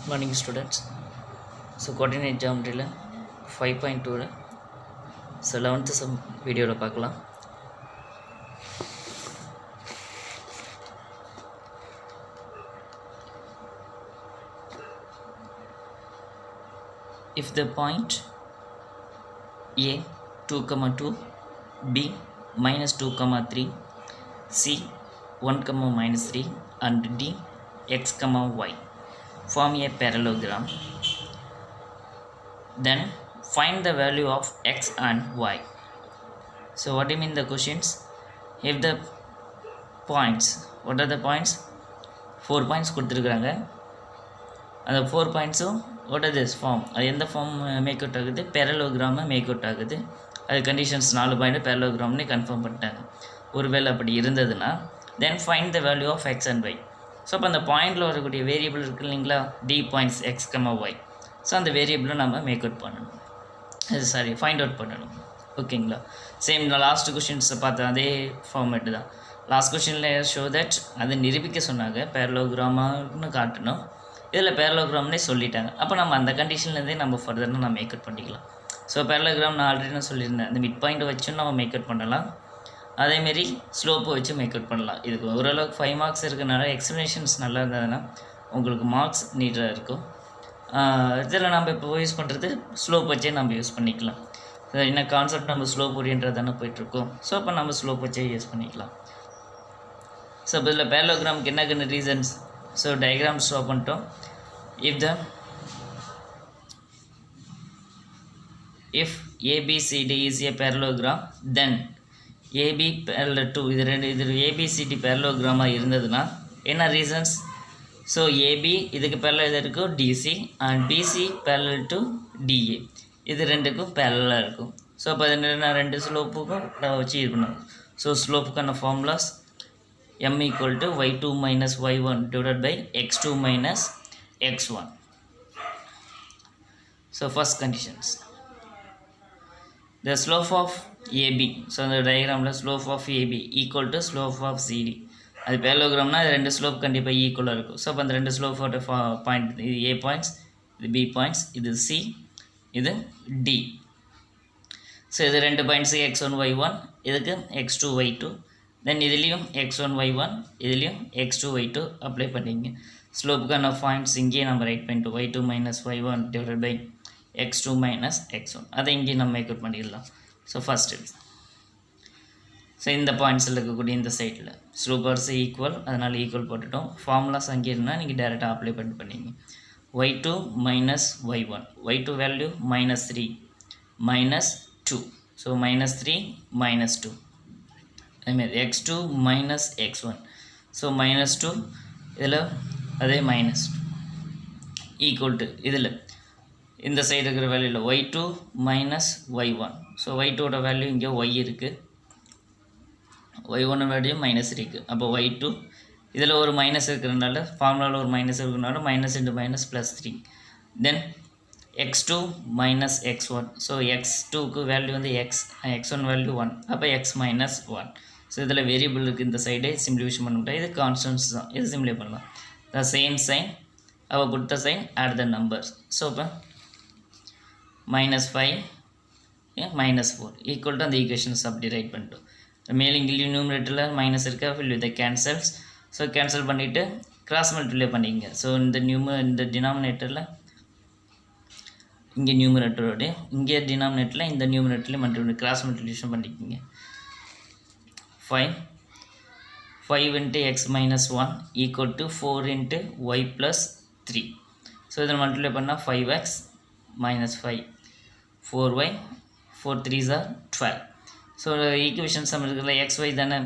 Morning students. So coordinate geometry 5.2 so 11th sum video பார்க்கலாம். If the point A 2, 2, B -2, 3, C 1, -3 and D x, y form a parallelogram, then find the value of x and y. So what do you mean the questions? If the points, what are the points? 4 points கொடுத்துருக்குறாங்க. அந்த 4 பாயிண்ட்ஸும் what are this form, அது எந்த form make out ஆகுது? பேரலோகிராமை make out ஆகுது. அது conditions 4 point பேரலோகிராம்னு confirm பண்ணிட்டாங்க. ஒருவேளை அப்படி இருந்ததுன்னா then find the value of X and Y. So அப்போ அந்த பாயிண்டில் வரக்கூடிய வேரியபிள் இருக்குது இல்லைங்களா, the points X, Y. So அந்த வேரியபிளை நம்ம மேக் அவுட் பண்ணணும், ஃபைண்ட் அவுட் பண்ணணும். ஓகேங்களா? சேம் லாஸ்ட் கொஷின்ஸை பார்த்த அதே ஃபார்மேட்டு தான். லாஸ்ட் கொஷினில் ஷோ தட் அது நிரூபிக்க சொன்னாங்க, பேரலோகிராமான்னு காட்டணும். இதில் பேரலோகிராம்னே சொல்லிட்டாங்க. அப்போ நம்ம அந்த கண்டிஷன்லேருந்தே நம்ம ஃபர்தர்னு நம்ம மேக் அவுட் பண்ணிக்கலாம். ஸோ பேரலோகிராம் நான் ஆல்ரெடி நான் சொல்லியிருந்தேன், அந்த மிட் பாயிண்ட்டை வச்சும் நம்ம மேக் அவுட் பண்ணலாம், அதேமாரி ஸ்லோப்பை வச்சு மேக் அவுட் பண்ணலாம். இதுக்கு ஓரளவுக்கு 5 மார்க்ஸ் இருக்கிறனால எக்ஸ்ப்ளனேஷன்ஸ் நல்லா இருந்ததுன்னா உங்களுக்கு மார்க்ஸ் நீட்டாக இருக்கும். இதில் நம்ம இப்போ யூஸ் பண்ணுறது ஸ்லோப் வச்சே நம்ம யூஸ் பண்ணிக்கலாம். என்ன கான்செப்ட், நம்ம ஸ்லோப் ஓரியன்றது தானே போயிட்டுருக்கோம். ஸோ அப்போ நம்ம ஸ்லோப் வச்சே யூஸ் பண்ணிக்கலாம். ஸோ இப்போ இதில் பேரலோகிராமுக்கு என்ன ரீசன்ஸ்? ஸோ டயக்ராம் ட்ரா பண்ணிட்டோம். If ABCD is a parallelogram, then AB parallel to இது ABCD parallelogram இருந்ததுன்னா என்ன ரீசன்ஸ்? ஸோ AB இதுக்கு parallel இருக்கும் DC and BC parallel to DA, இது ரெண்டுக்கும் parallel இருக்கும். ஸோ அப்போ அது ரெண்டு ஸ்லோப்புக்கும் நான் வச்சு இது பண்ணுவோம். ஸோ ஸ்லோப்புக்கான formulas m equal to y2 minus y1 divided by x2 minus x1. So first conditions, the slope of AB, so the diagram la slope of AB equal to slope of CD. அது பேரலோகிராம்னா இது ரெண்டு slope கண்டிப்பாக ஈக்குவலாக இருக்கும். So அப்போ அந்த ரெண்டு ஸ்லோப்போட point, இது A பாயிண்ட்ஸ், இது B பாயிண்ட்ஸ், இது C, இது D. ஸோ இது ரெண்டு பாயிண்ட்ஸ் x1 y1, இதுக்கு x2 y2, தென் இதுலேயும் x1 y1, இதுலேயும் x2 y2 அப்ளை பண்ணிங்க. ஸ்லோப்புக்கான பாயிண்ட்ஸ் இங்கேயே நம்ம ரைட் பண்ணிட்டு y2 minus y1 divided by x2 minus x1, அதை இங்கேயே நம்ம மேக் அவுட் பண்ணிடலாம். ஸோ ஃபஸ்ட் இது. ஸோ இந்த பாயிண்ட்ஸில் இருக்கக்கூடிய இந்த சைடில் ஸ்லோப்பர்ஸ் ஈக்குவல், அதனால் ஈக்குவல் போட்டுட்டோம். ஃபார்முலாஸ் அங்கே இருந்தால் நீங்கள் டேரெக்டாக அப்ளை பண்ணிங்க. y2 minus y1, y2 value -3 -2, so -3 -2. அதுமாரி x2 minus x1, ஸோ -2 இதில் அதே -2 ஈக்குவல் டு இதில் இந்த சைடு இருக்கிற வேல்யூவில் y2 minus y1. ஸோ y2ஓட வேல்யூ இங்கே y இருக்குது, y1 வேல்யூ -3 இருக்குது. அப்போ y2 இதில் ஒரு மைனஸ் இருக்கிறதுனால, ஃபார்முலாவில் ஒரு மைனஸ் இருக்கிறதுனால -(-) +3. Then x2 minus x1, so x2க்கு வேல்யூ வந்து x1 வேல்யூ 1, அப்போ x minus 1. ஸோ இதில் வேரியபிள் இருக்குது, இந்த சைடே சிம்பிளிஃபிகேஷன் பண்ண முடியாது, இது கான்ஸ்டன்ட்ஸ் தான், இது சிம்பிளை பண்ணலாம். த சேம் சைன், அவள் கொடுத்த sign, add the numbers. So இப்போ -5 -4 ஈக்குவல் டு அந்த ஈக்குவேஷன்ஸ் அப்படி ரைட் பண்ணிட்டோம். மேலே இங்கே நியூமரேட்டரில் மைனஸ் இருக்கா, fill with cancels. So cancel பண்ணிவிட்டு கிராஸ் மல்டிப்ளை பண்ணிங்க. ஸோ இந்த டினாமினேட்டரில் இங்கே நியூமரேட்டரோடைய, இங்கே டினாமினேட்டரில் இந்த நியூமரேட்டரில் மல்டிப்ளை கிராஸ் மல்டிப்ளிகேஷன் பண்ணிக்கோங்க. 5 into x minus 1 equal to 4 into y plus 3. So இதில் மல்டிப்ளை பண்ணால் 5x minus 5, 4y, 4 3s are 12. So equations நம்ம இருக்கிற xy தானே,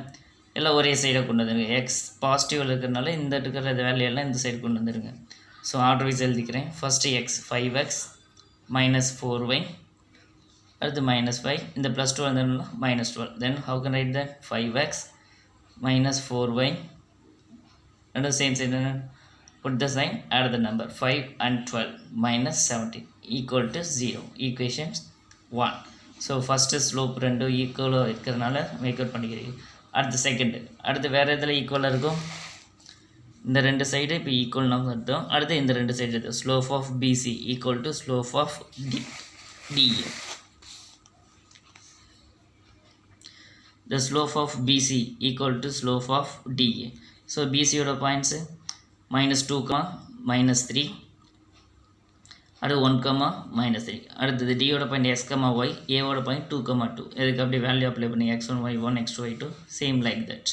எல்லாம் ஒரே சைடாக கொண்டு வந்துடுங்க. எக்ஸ் பாசிட்டிவில் இருக்கிறதுனால இந்த இருக்கிற வேல்யூலாம் இந்த சைடு கொண்டு வந்துடுங்க. ஸோ ஆர்டர் வைஸ் எழுதிக்கிறேன். First x 5x minus 4y, அடுத்து -5, இந்த +2 வந்ததுனால -12. Then how can write that? 5x minus 4y, and the same side, put the sign, add the number 5 and 12 minus 17 equal to 0. Equations 1. So first slope ரெண்டு ஈக்குவலாக இருக்கிறதுனால make out பண்ணிக்கிறீங்க. அடுத்து second, அடுத்து வேறு இதில் ஈக்குவலாக இருக்கும் இந்த ரெண்டு சைடு இப்போ ஈக்குவல் நம்ம அர்த்தம். அடுத்து இந்த ரெண்டு சைடு எடுத்து slope of PC equal to slope of DA. The slope of BC equal to slope of DA. So BC ஓட பாயிண்ட்ஸு -2, -3, அடுத்து 1, -3. அடுத்தது D ஓட பாயிண்ட் x, y, A ஓட பாயிண்ட் 2, 2. இதுக்கு அப்படி வேல்யூ அப்ளை பண்ணுங்க. x1, y1, x2, y2 same like that.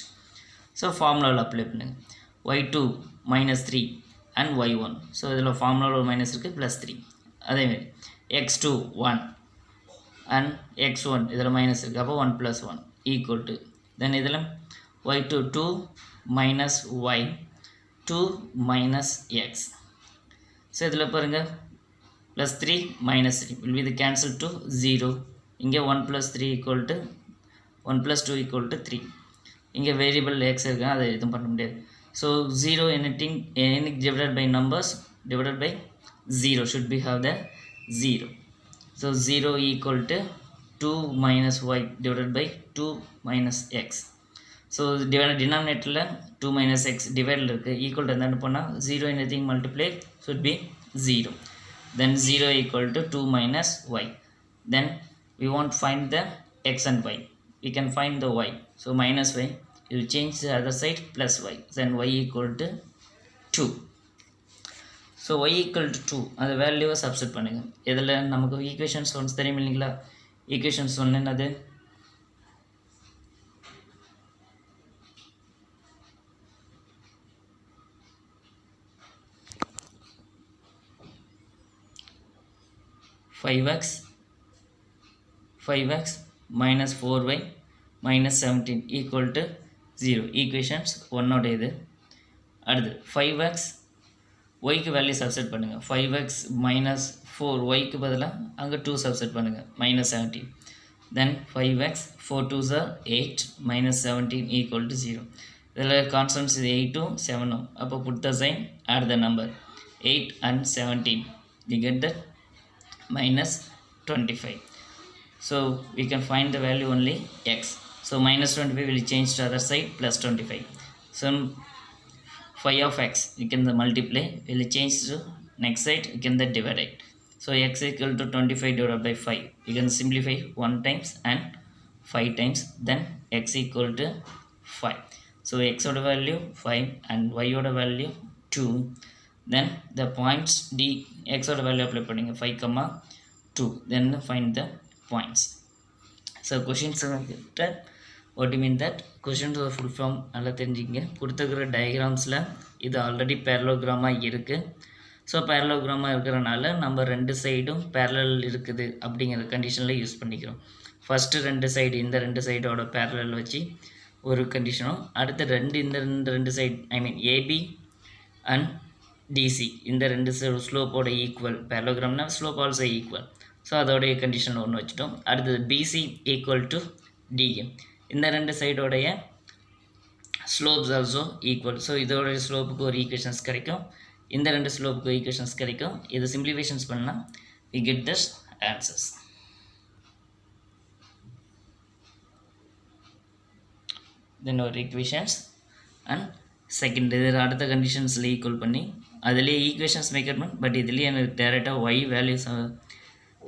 So ஃபார்முலாவில் apply பண்ணுங்க. y2 -3 and y1. ஸோ இதில் ஃபார்முலாவில் ஒரு மைனஸ் இருக்குது, +3. அதேமாரி x2 1 அண்ட் x1 இதில் மைனஸ் இருக்குது, அப்போ 1 + 1 equal to, then இதில் y2 2 minus y 2 minus x. So இதில் பாருங்கள் +3 -3 will be the cancel to 0. இங்கே 1 + 3 equal to 1 + 2 equal to 3. இங்கே வேரியபிள் x இருக்கு, அதை எதுவும் பண்ண முடியாது. So 0 anything divided by numbers divided by 0 should be have the 0. So 0 equal to 2 minus y divided by 2 minus x. So denominator 2 minus x divided equal to என்ன பண்ணா 0 anything multiply should be 0. Then 0 equal to 2 minus y. Then we want find the x and y. We can find the y. So minus y, you change the other side plus y. Then y equal to 2. So y equal to 2 அந்த வேல்யூவை substitute பண்ணுங்க. இதில் நமக்கு equations once தெரியும் இல்லைங்களா? Equations ஒன்று என்னது? Five X minus 4y minus 17 equal to 0. Equations ஒன்னோட இது. அடுத்து 5x ஒய்க்கு வேல்யூ சப்ஸ்டிட் பண்ணுங்கள். 5x minus 4 ஒய்க்கு பதிலாக அங்கே 2 சப்ஸ்டிட் பண்ணுங்கள், -17. தென் 5x 4 2s are 8 minus 17 equal to 0. இதில் கான்ஸ்டன்ட்ஸ் இது 8ம் 7ம். அப்போ put the sign, add the number 8 and 17. You get that -25. So we can find the value only x. So -25 will change to other side, +25. So 5 of x you can multiply, will change to next side, you can divide it. So x equal to 25 divided by 5. You can simplify 1 times and 5 times, then x equal to 5. So x oda value 5 and y oda value 2. Then the points d x oda value apply பண்ணுங்க 5, 2. Then find the points. So questions what do you mean that questions of full form நல்லா தெரிஞ்சுங்க. கொடுத்துக்கிற டயக்ராம்ஸில் இது already பேரலோகிராமாக இருக்குது. So பேரலோகிராமாக இருக்கிறனால நம்ம ரெண்டு சைடும் parallel இருக்குது அப்படிங்கிற கண்டிஷனில் யூஸ் பண்ணிக்கிறோம். ஃபஸ்ட்டு ரெண்டு சைடு இந்த ரெண்டு சைடோட பேரலல் வச்சு ஒரு கண்டிஷனும், அடுத்து இந்த ரெண்டு side I mean AB and DC இந்த ரெண்டு ஸ்லோப்போட ஈக்குவல், பேரலோகிராம்னா ஸ்லோப் ஆல்சோ ஈக்குவல். ஸோ அதோடைய கண்டிஷன் ஒன்று வச்சுட்டோம். அடுத்தது பிசி ஈக்குவல் டு டிஏ, இந்த ரெண்டு சைடோடைய ஸ்லோப்ஸ் ஆல்சோ ஈக்குவல். ஸோ இதோடைய ஸ்லோப்புக்கு ஒரு ஈக்குவேஷன்ஸ் கிடைக்கும், இந்த ரெண்டு ஸ்லோப்புக்கு ஈக்குவேஷன்ஸ் கிடைக்கும். இது சிம்பிளிஃபிகேஷன்ஸ் பண்ணால் we get this answers. Then ஒரு ஈக்குவேஷன்ஸ் அண்ட் செகண்ட் இது அடுத்த கண்டிஷன்ஸில் ஈக்குவல் பண்ணி அதுலேயே ஈக்குவேஷன்ஸ் மேக்கர் பண்ண, பட் இதுலேயே எனக்கு டேரெக்டாக ஒய் வேல்யூஸ்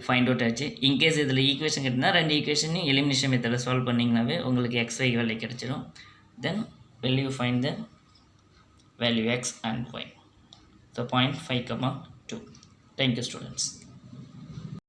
ஃபைண்ட் அவுட் ஆச்சு. இன்கேஸ் இதில் ஈக்குவேஷன் கிட்டனா ரெண்டு ஈக்குவேஷனையும் எலிமினேஷன் மெத்தடில் சால்வ் பண்ணிங்கனாவே உங்களுக்கு xy வேல்யூ கிடச்சிடும். தென் will you find the value x and y. The point 5, 2. Thank you students.